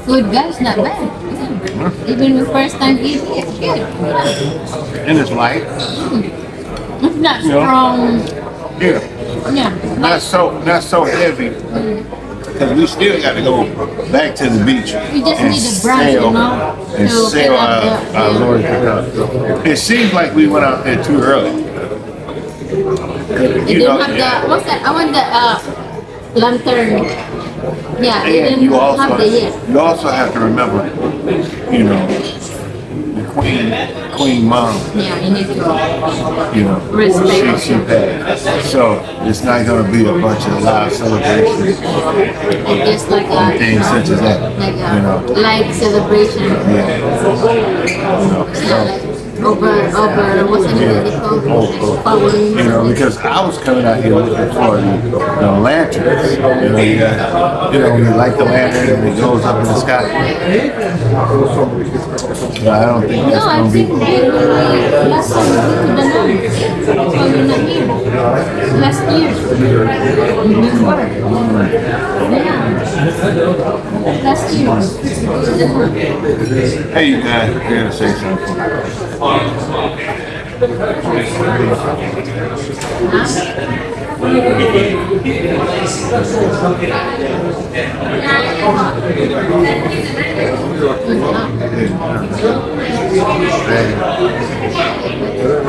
Food, guys, not bad. Even the first time eating, it's good. And it's light. It's not strong. Yeah. Yeah. Not so heavy. Because we still got to go back to the beach. You just need a brush, you know, and to sail fill up our Lord pickup. It seems like we went out there too early. They don't have the, what's that? I want the lantern. Yeah, they And didn't have the yet. you also have to remember, you know, the Queen Mom. Yeah, you need to Respect. She passed. So it's not going to be a bunch of loud celebrations. And just like a things such as that. Like a light celebration. Yeah. Over what's the name they call it? Because I was coming out here looking for the lanterns. When you light the lantern and it goes up in the sky. But I don't think that's going to be. Last time we went to the nuns. So we're not here. Last year. Before. Yeah. Last year. Hey, you guys, you're going to say something.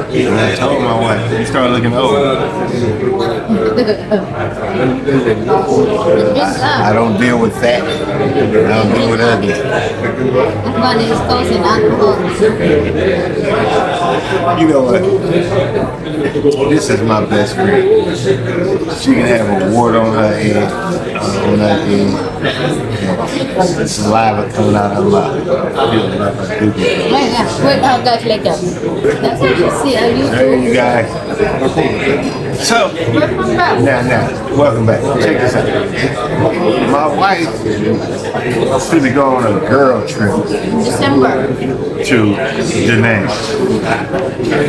And I told my wife, you start looking old. I don't deal with fat. I don't deal with ugly. One is causing alcohol. You know what? This is my best friend. She can have a wart on her head, on her head. Saliva coming out of her mouth. Wait, how guys like that? That's what you see. There you guys. So, now, welcome back. Check this out. My wife is going to go on a girl trip. December. To BINANCE.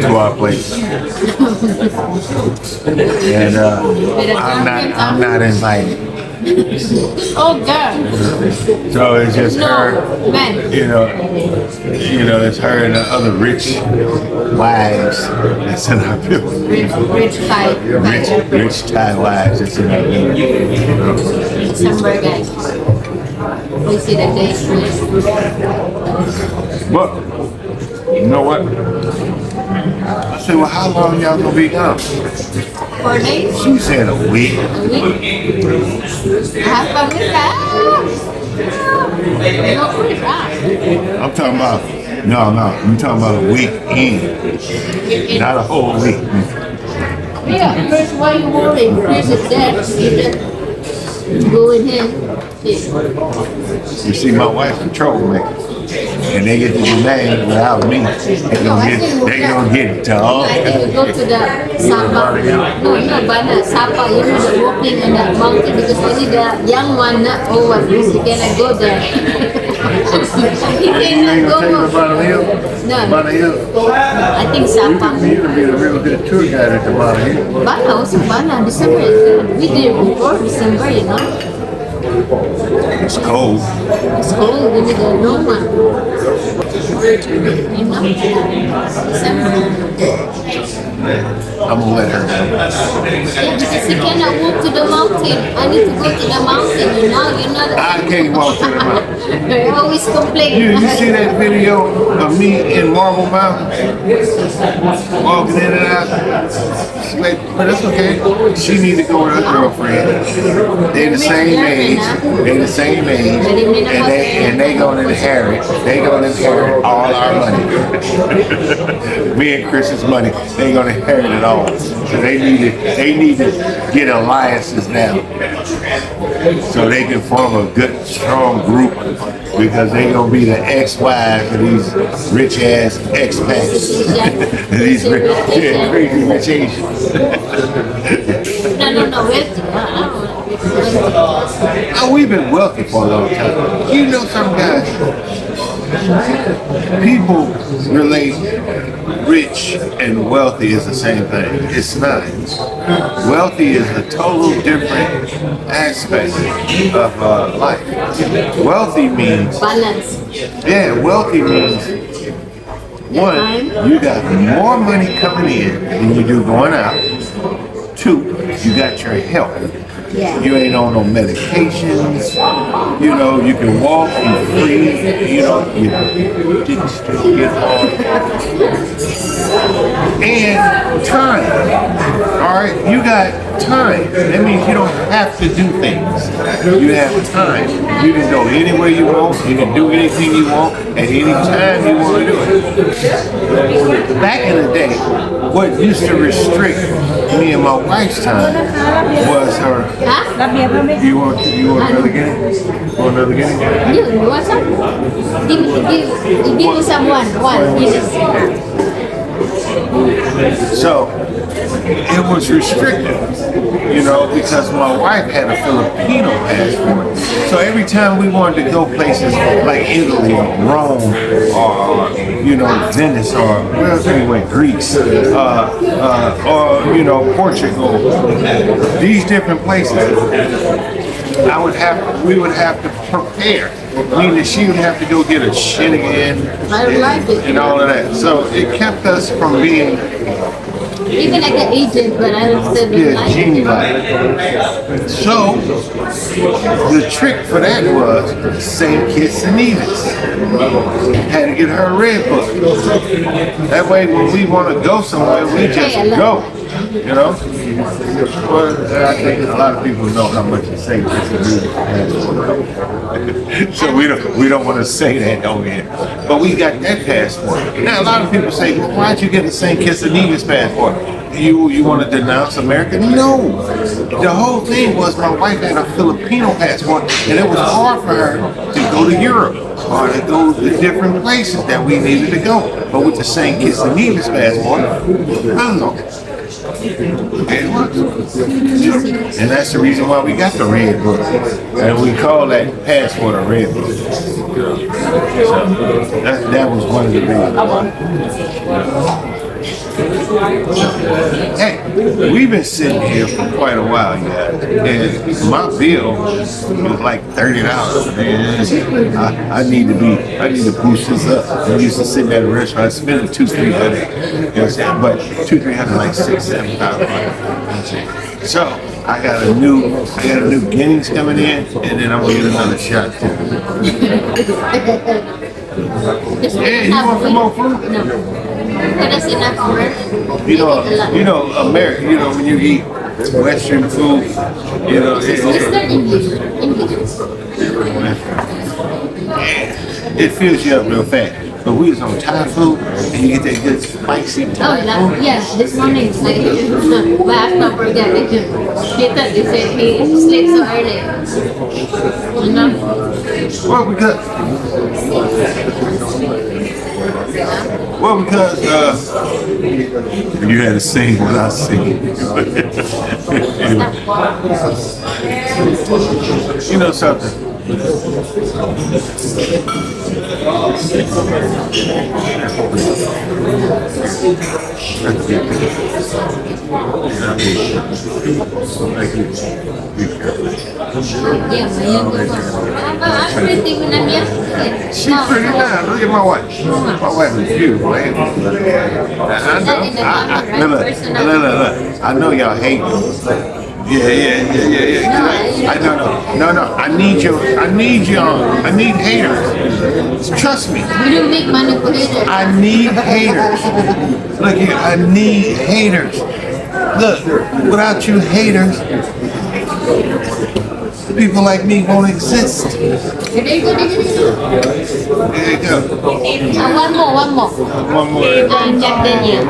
To our place. And I'm not invited. Oh God! So it's just her, man. It's her and the other rich wives that's in our building. Rich Thai wives that's in our building. December, guys. We see the dates, please. But you know what? I said, well, how long y'all gonna be gone? 4 days? She said a week. A week? Half a week? I'm talking about, no, I'm talking about a week in. Not a whole week. Yeah, first why you worry? Chris is dead. You just go in here. You see, my wife's a troublemaker. And they get to the name without me. They gonna get it to all. I think we go to the Sapa. No, but the Sapa, the walking on that mountain because only the young one, not old one, he cannot go there. He cannot go. No. I think Sapa. You can be a real good tour guide at the bottom here. Bana, also Bana, December is good. We did it before December, you know. It's cold. It's cold, we need a long one. You know? December. I'm gonna let her know. Yeah, because he cannot walk to the mountain. I need to go to the mountain, you know? You're not. I can't walk to the mountain. I always complain. You see that video of me in Marble Mountain? Walking in and out? Like, but that's okay. She need to go with her girlfriend. They're the same age. And they gonna inherit. All our money. Me and Chris's money. They gonna inherit it all. So they need to get alliances now. So they can form a good, strong group because they gonna be the ex-wives of these rich-ass expats. These crazy rich Asians. No, Oh, we've been wealthy for a long time. You know some guys, people relate rich and wealthy is the same thing. It's not. Wealthy is a total different aspect of life. Wealthy means, Balance. yeah, wealthy means, one, you got more money coming in than you do going out. Two, you got your health. Yeah. You ain't on no medications. You know, you can walk, you free. You know, your dicks still get hard. And time. All right, you got time. That means you don't have to do things. You have time. You can go anywhere you want. You can do anything you want at any time you want to do it. Back in the day, what used to restrict me and my wife's time was her. Huh? You want another game? Want another game? You want some? Give me someone. One. Yes. So it was restricted, you know, because my wife had a Filipino passport. So every time we wanted to go places like Italy or Rome or, you know, Venice or where else we went, Greece, or, you know, Portugal, these different places, we would have to prepare. Meaning she would have to go get a shit again and all of that. So it kept us from being even like an agent, but I don't still don't like genie it. like. So the trick for that was St. Kitts and Nevis. Had to get her a red book. That way when we want to go somewhere, we just go. You know? Well, I think a lot of people know how much St. Kitts and Nevis has. So we don't want to say that on here. But we got that passport. Now a lot of people say, well, why'd you get a St. Kitts and Nevis passport? You want to denounce America? No. The whole thing was my wife had a Filipino passport and it was hard for her to go to Europe or to go to different places that we needed to go. But with the St. Kitts and Nevis passport, I don't know. It works. And that's the reason why we got the red book. And we call that passport a red book. So that was one of the reasons. Hey, we've been sitting here for quite a while, guys, and my bill was like $30. Man, I need to boost this up. I used to sit at a restaurant, spending $200-300. You know what I'm saying? But $200-300, like $600-700. So I got a new Guinness coming in, and then I'm gonna get another shot too. Yeah, you want some more food? No. That's enough work. You know, America. You know, when you eat Western food, you know, It's not English. it fills you up real fast. But we was on Thai food, and you get that good spicy Thai food. Yeah, this morning, like, but after forget it. He thought he said he slept so early. You know? Well, because you had to sing what I sing. You know something? She's pretty nice. Look at my wife. My wife is beautiful. I know. Look. I know y'all hate me. Yeah. No. I need haters. Trust me. We don't make money for haters. I need haters. Look here, I need haters. Look, without you haters, people like me won't exist. There you go. There you go. One more. One more. Jack Daniel.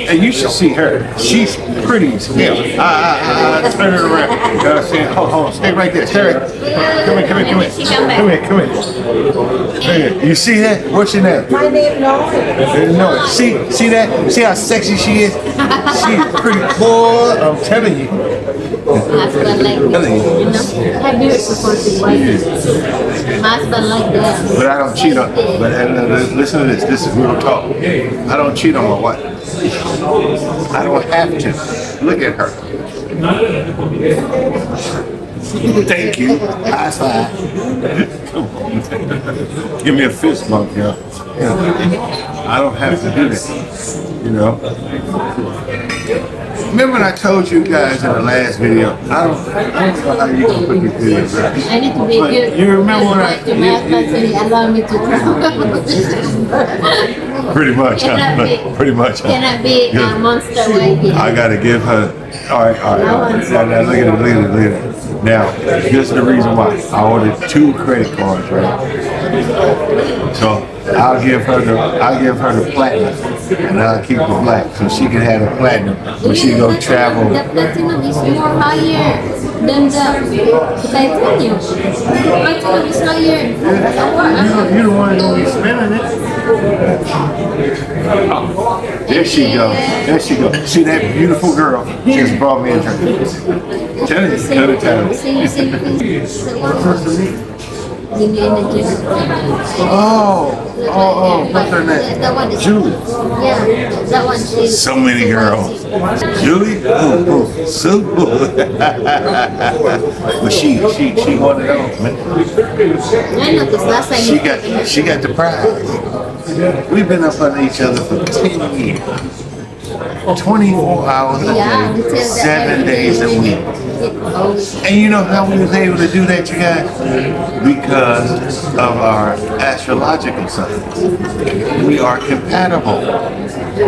And you should see her. She's pretty as hell. Turn her around. You know what I'm saying? Hold on. Stay right there. Stay right. Come here. You see that? What's your name? My name No. See that? See how sexy she is? She's pretty cool. I'm telling you. That's what I like. You know? I do it supposed to be. husband like that. But I don't cheat on. But listen to this. This is real talk. I don't cheat on my wife. I don't have to. Look at her. Thank you. High five. Give me a fist bump, yo. I don't have to do that. You know. Remember when I told you guys in the last video, I don't know how you can put these videos out. I need to be But good. you remember when I... To my husband, so he allow me to travel. Pretty much, huh? Pretty much. Huh? Cannot be a monster way here. I gotta give her... All right. Now, look at it. Now, this is the reason why. I ordered 2 credit cards, right? So, I'll give her the platinum, and I'll keep the black, so she can have the platinum when she go travel. The platinum is more higher than the titanium. The platinum is higher. You the one who's gonna be spending it. There she go. See that beautiful girl just brought me a drink. Tell you. Oh, what's her name? Julie. Yeah, that one. So many girls. Julie? So but she one of those, man. I know, because last time She got the prize. We've been up on each other for 10 years. 24 hours a day, 7 days a week. And you know how we was able to do that, you guys? Because of our astrological signs. We are compatible.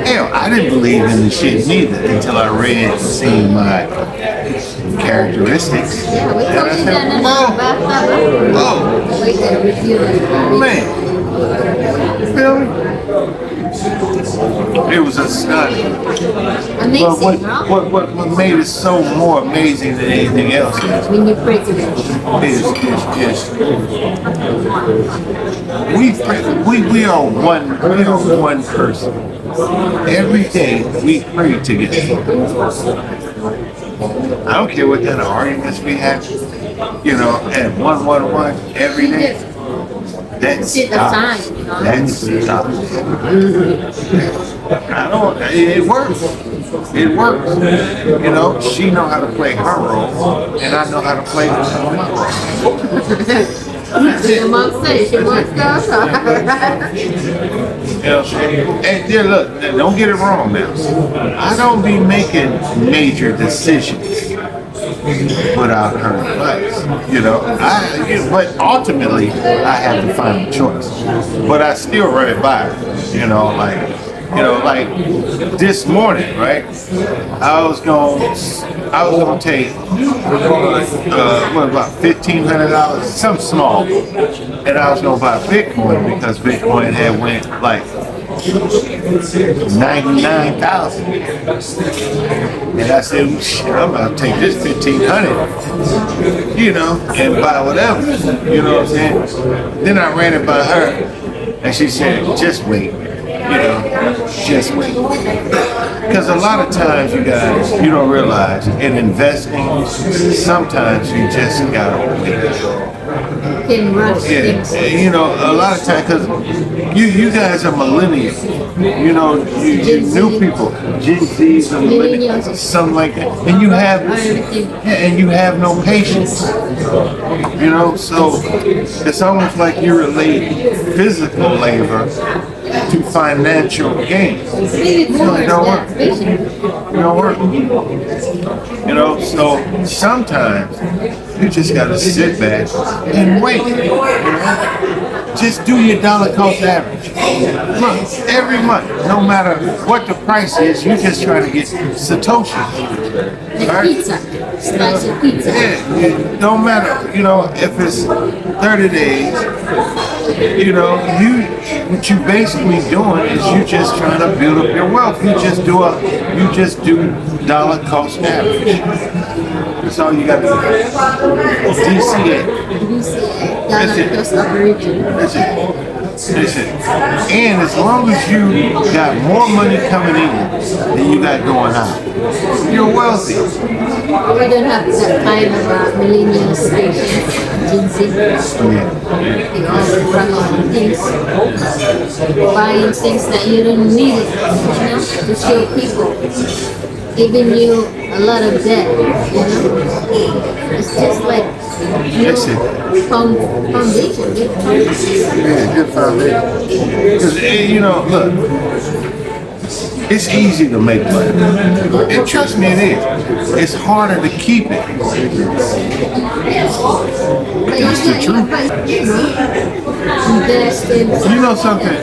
Hell, I didn't believe in the shit neither until I read and seen my characteristics. Yeah, we And I told you said, that whoa, Wait a review. man. You feel me? It was astounding. Amazing, But huh? what made it so more amazing than anything else When you pray to them. is we are one person. Every day we pray together. I don't care what kind of arguments we have, you know, at 111 every day. That's stops. That stops. I don't. It works. It works. You know, she know how to play her role, and I know how to play my role. Your mom said she wants to. You know, and there, look, don't get it wrong now. I don't be making major decisions without her advice. You know, but ultimately I have the final choice. But I still run it by her. You know, like this morning, right? I was gonna take what, about $1,500, something small, and I was gonna buy Bitcoin because Bitcoin had went like 99,000. And I said, well, shit, I'm about to take this 1,500, you know, and buy whatever. You know what I'm saying? Then I ran it by her, and she said, just wait. You know, just wait. Because a lot of times, you guys, you don't realize in investing, sometimes you just gotta wait. Can rush things. You know, a lot of times, because you guys are millennials. You know, you new people, Gen Zs and millennials, something like that, and you have no patience. You know, so it's almost like you relate physical labor to financial gain. It don't work. It don't work. You know, so sometimes you just gotta sit back and wait. You know? Just do your dollar cost average. Every month, no matter what the price is, you just try to get Satoshi. Like pizza. Slice of pizza. Yeah, no matter, you know, if it's 30 days, you know, what you basically doing is you just trying to build up your wealth. You just do dollar cost average. That's all you got to do. DCA. Dollar cost average. That's it. Listen, and as long as you got more money coming in than you got going out, you're wealthy. We don't have that kind of millennial station, Gen Z. They all run on things, buying things that you don't need, to show people. Giving you a lot of debt, It's just like foundation. Yeah, good foundation. Because, look, it's easy to make money. And trust me, it is. It's harder to keep it. That's the truth. Invest in. You know something,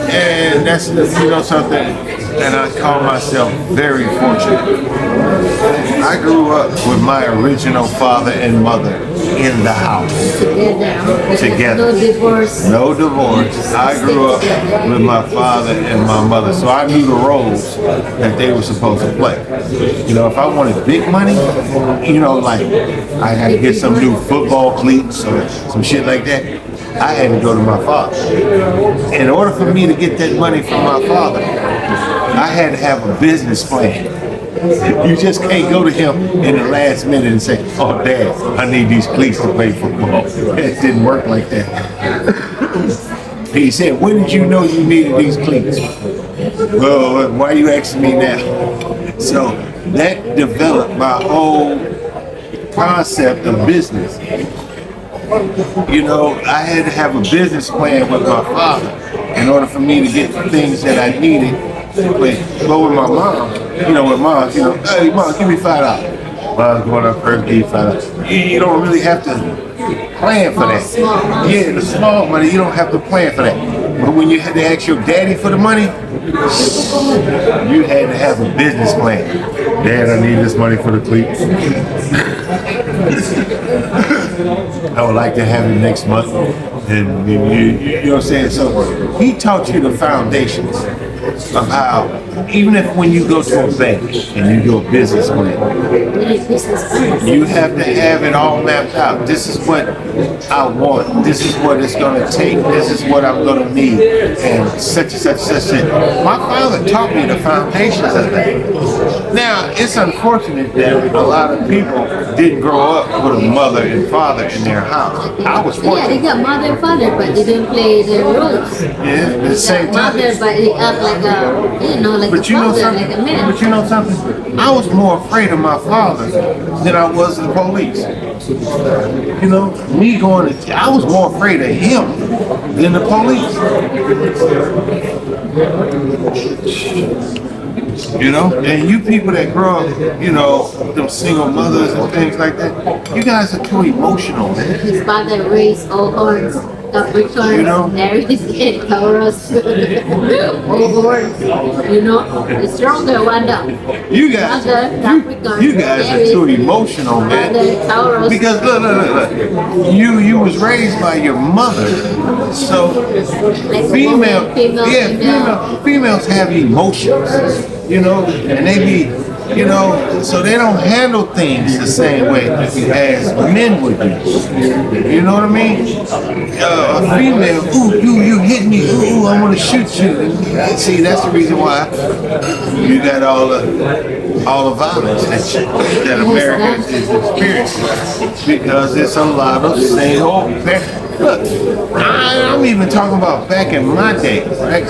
and I call myself very fortunate. I grew up with my original father and mother in the house. Together. No divorce. No divorce. I grew up with my father and my mother, so I knew the roles that they were supposed to play. If I wanted big money, like I had to get some new football cleats or some shit like that, I had to go to my father. In order for me to get that money from my father, I had to have a business plan. You just can't go to him in the last minute and say, "Oh, Dad, I need these cleats to play football." It didn't work like that. He said, "When did you know you needed these cleats?" Well, why are you asking me now? So that developed my whole concept of business. I had to have a business plan with my father in order for me to get the things that I needed. But with my mom, with mom, "Hey, Mom, give me $5. Well, I was going up first, give you $5. You don't really have to plan for that. Yeah, the small money, you don't have to plan for that. But when you had to ask your daddy for the money, you had to have a business plan. Dad, I need this money for the cleats. I would like to have it next month. And you know what I'm saying? So he taught you the foundations of how, even if when you go to a bank and you do a business plan, you have to have it all mapped out. This is what I want. This is what it's going to take. This is what I'm going to need. And such and such. My father taught me the foundations of that. Now, it's unfortunate that a lot of people didn't grow up with a mother and father in their house. I was fortunate. Yeah, they got mother and father, but they didn't play their roles. Yeah, at the same time. Mother, but they act like a, like a father, like a man. But you know something? I was more afraid of my father than I was of the police. Me going to, I was more afraid of him than the police. And you people that grow up, them single mothers and things like that, you guys are too emotional, man. His father raised all horns, Capricorn, Aries, and Taurus. All horns, the stronger one though. You guys, you guys are too emotional, man. Taurus. Because look, you was raised by your mother, so females have emotions. And they be, so they don't handle things the same way as men would do. You know what I mean? A female, ooh, you hit me, ooh, I want to shoot you. See, that's the reason why you got all the violence that America is experiencing, because there's a lot of single parents. Look, I'm even talking about back in my day, right?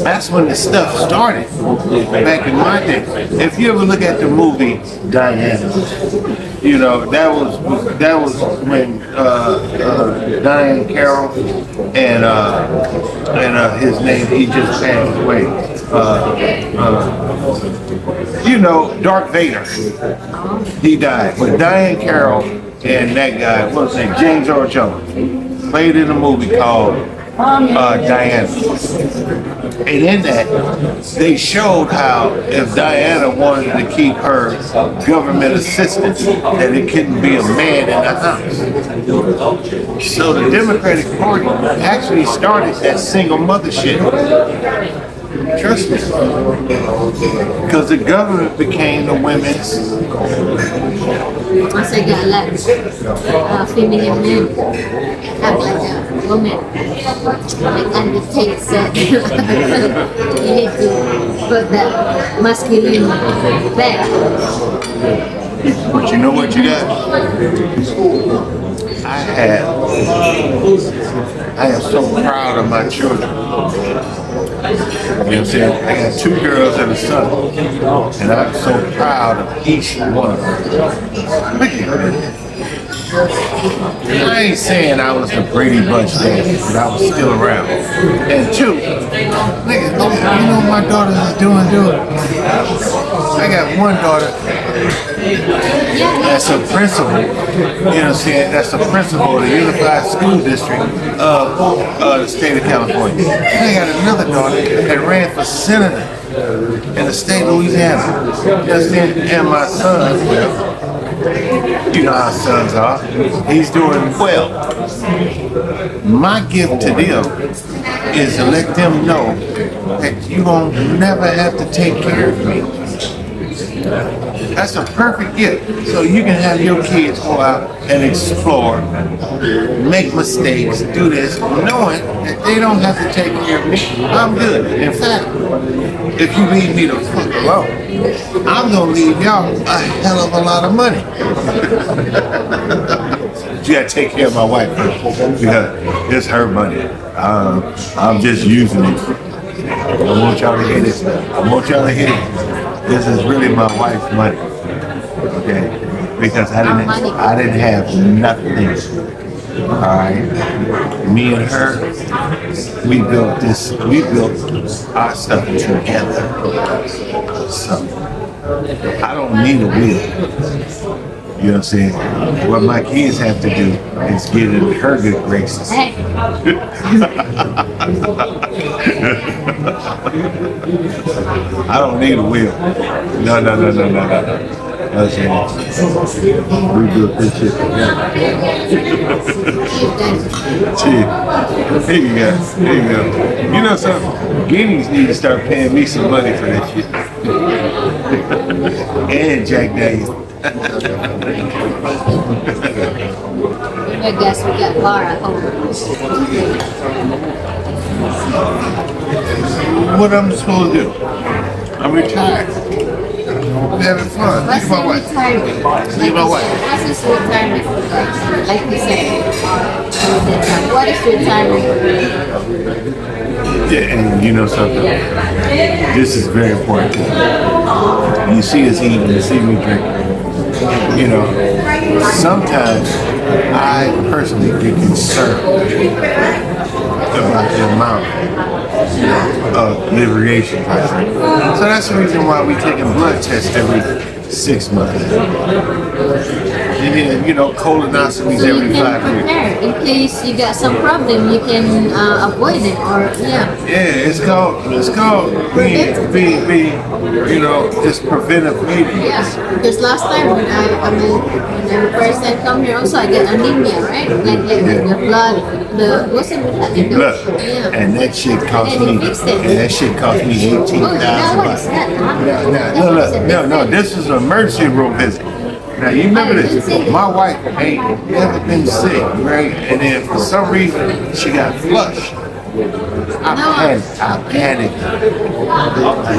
That's when the stuff started, back in my day. If you ever look at the movie Diana, that was when Diane Carroll and his name, he just passed away. Darth Vader, he died. But Diane Carroll and that guy, what's his name, James Earl Jones, played in a movie called Diana. And in that, they showed how if Diana wanted to keep her government assistant, that it couldn't be a man in the house. So the Democratic Party actually started that single mother shit. Trust me. Because the government became the women's. Once I got a lot feminine men act like that. woman. Like undertakes that. You need to put that masculine back. But you know what you got? I am so proud of my children. You know what I'm saying? I got 2 girls and a son. And I'm so proud of each one of them. Look at that. I ain't saying I was the Brady Bunch dad, but I was still around. And 2, nigga, you know what my daughter is doing? I got one daughter that's a principal, you know what I'm saying? That's the principal of the Unified School District of the state of California. And I got another daughter that ran for senator in the state of Louisiana. You understand? And my son, well, you know how sons are. He's doing well. My gift to them is to let them know that you won't never have to take care of me. That's a perfect gift. So you can have your kids go out and explore, make mistakes, do this, knowing that they don't have to take care of me. I'm good. In fact, if you leave me the fuck alone, I'm gonna leave y'all a hell of a lot of money. You gotta take care of my wife first, because it's her money. I'm just using it. I want y'all to hear this. This is really my wife's money. Okay? Because I didn't have nothing. Alright? Me and her, we built our stuff together. So I don't need a wheel. You know what I'm saying? What my kids have to do is get in her good graces. I don't need a wheel. No. Okay. We built this shit together. Here you go. You know something? Guineas need to start paying me some money for that shit. And Jack Daniels. I guess we got Laura home. What I'm supposed to do? I'm retired. I'm having fun. Look at my wife. Retirement? Look at my wife. What is retirement? Like you said. What is retirement? Yeah, and you know something? This is very important. You see us eating, you see me drinking. You know, sometimes I personally get concerned about the amount of liberation. So that's the reason why we taking blood tests every 6 months. And then, you know, colonoscopies So you every can 5 years. prepare in case you got some problem, you can avoid it, or Yeah, it's called be you know, just preventive maintenance. Yeah, because last time when I first time come here also I get anemia, right? Like the blood, what's it? Look, Yeah. and that shit cost And me, they fixed it. $18,000. No, this is an emergency room visit. Now you remember this, my wife ain't never been sick, right? And then for some reason, she got flushed. I panicked. I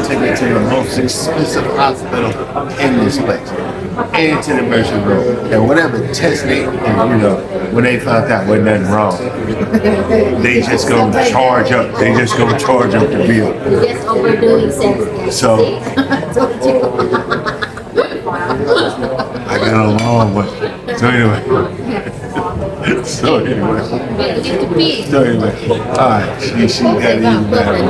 took her to the most expensive hospital in this place. And to the emergency room. And whatever test they, you know, when they found out wasn't nothing wrong, they just gonna charge up the bill. Just overdoing sex. So I got along with it. So anyway. Alright, she had to use the bathroom.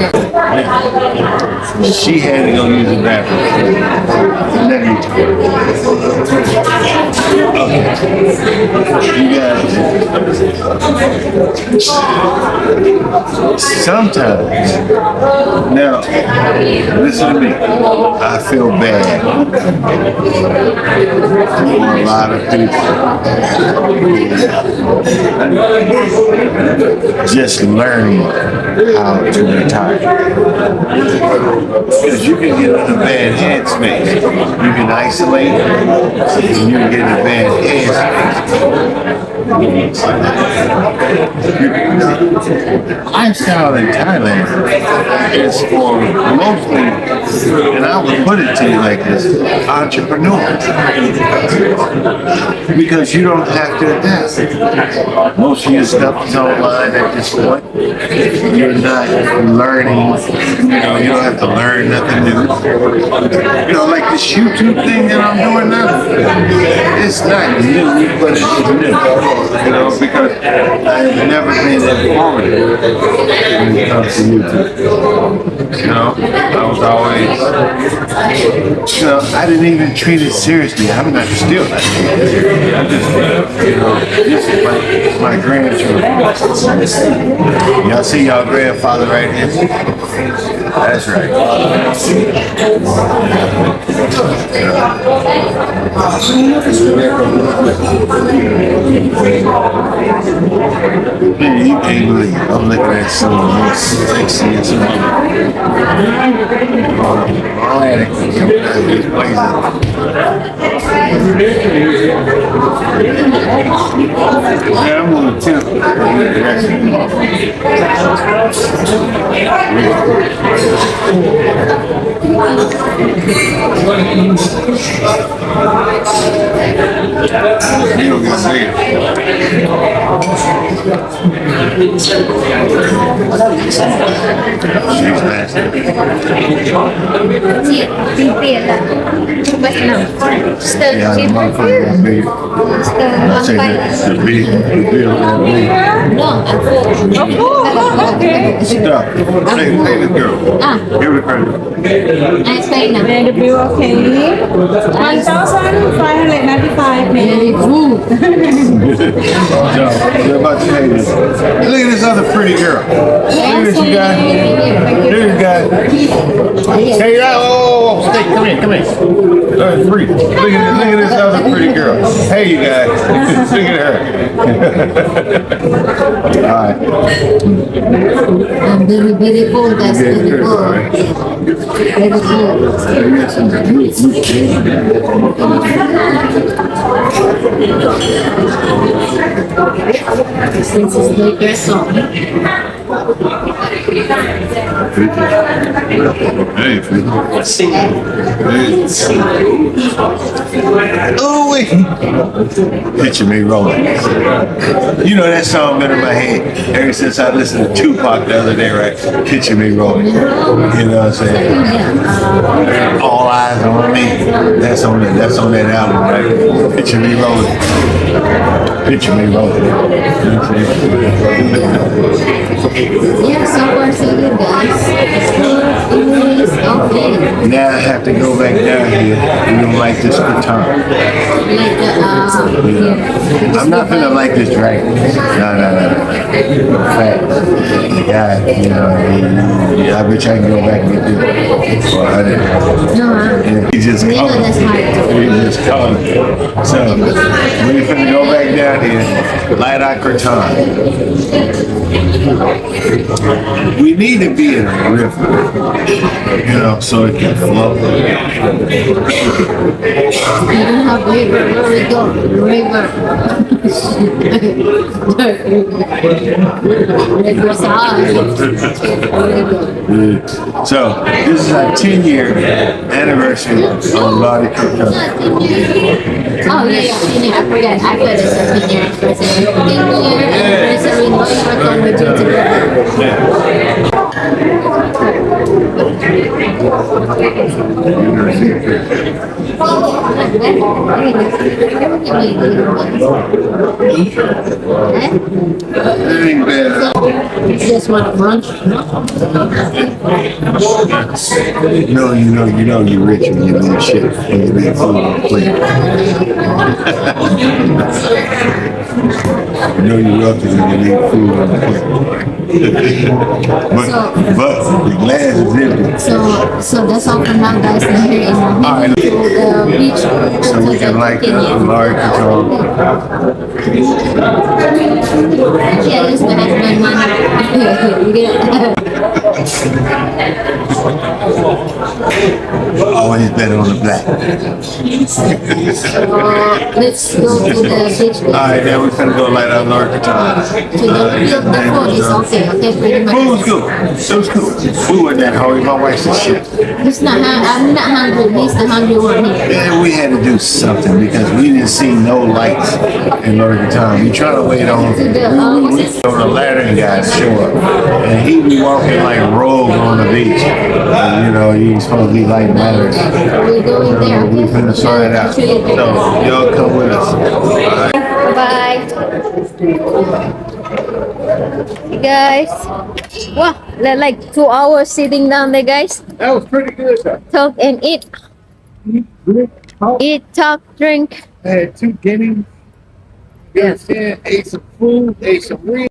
She had to go use the bathroom. Let me tell you. Okay. You guys, sometimes, now, listen to me, I feel bad for a lot of people just learning how to retire. Because you can get in a bad headspace. You can isolate, and you can get in a bad headspace. Lifestyle in Thailand is for mostly, and I would put it to you like this, entrepreneurs. Because you don't have to adapt. Most of your stuff is online at this point. You're not learning, you don't have to learn nothing new. Like this YouTube thing that I'm doing now, it's not new, but it's new. Because I've never been informative when it comes to YouTube. I was always, I didn't even treat it seriously. I'm not still not treating it seriously. I just, this is like my grandchildren. Y'all see y'all grandfather right here? That's right. Man, you can't believe it. I'm looking at some of the most sexy and some of all that coming out of these places. Yeah, I'm gonna tip. You don't get to see it. She's nasty. Yeah, the motherfucker got big. I'll take the big, the bill got big. Stop. Hey, the girl. Here we go. Nice pay now. And the bill okay? 1,595. Very full. So, we're about to say this. Look at this other pretty girl. Look at this guy. This guy. Hey, oh, stay, come here. Free. Look at this other pretty girl. Hey, you guys. Look at her. All right. I'm very, very full. That's very full. Very full. This is the Krathong. Hey, oh, wait. Picture me rolling. That song been in my head ever since I listened to Tupac the other day, right? Picture me rolling. You know what I'm saying? All eyes on me. That's on that album, right? Picture me rolling. Picture me rolling. You know what I'm saying? Yeah, so far so good, guys. English, okay. Now I have to go back down here. You don't like this Krathong. Like I'm not gonna like this drink. No. Fact. The guy, I bet I can go back and get this for $100. no, He just you know called. that's hard. He just called. So we're gonna go back down here. Light our Krathong. We need to be in a river, so it can flow. You don't have river, where we go? River. River's high. So this is our 10-year anniversary on Lottie Krathong. Oh, yeah. I forgot. I thought it's a 10-year anniversary. 10-year anniversary in Lottie Krathong with you together. It ain't bad. You just want brunch? No, you're rich when you leave shit and you leave food on the plate. You're wealthy when you leave food on the plate. but the glass is empty. So that's all for now, guys. We're here in the beach. So we can like Lottie Krathong. Yeah, I used to have my money. Always better on the black. Let's go to the beach. Alright, now we're gonna go light our Lord Krathong. So the food is okay, pretty much. Food was good. It was cool. We weren't that hungry. My wife said shit. He's not I'm not hungry. He's the hungry one here. Yeah, we had to do something because we didn't see no lights in Lord Krathong. We try to wait on To the the Latin guy to show up, and he be walking like rogue on the beach. And, you know, he's supposed to be like matters. we're going there. We finna sort it out. So y'all come with us. Bye. Guys. Wow, like 2 hours sitting down there, guys. That was pretty good, though. Talk and eat. Eat, talk, drink. I had 2 guineas. You understand? Ate some food, ate some real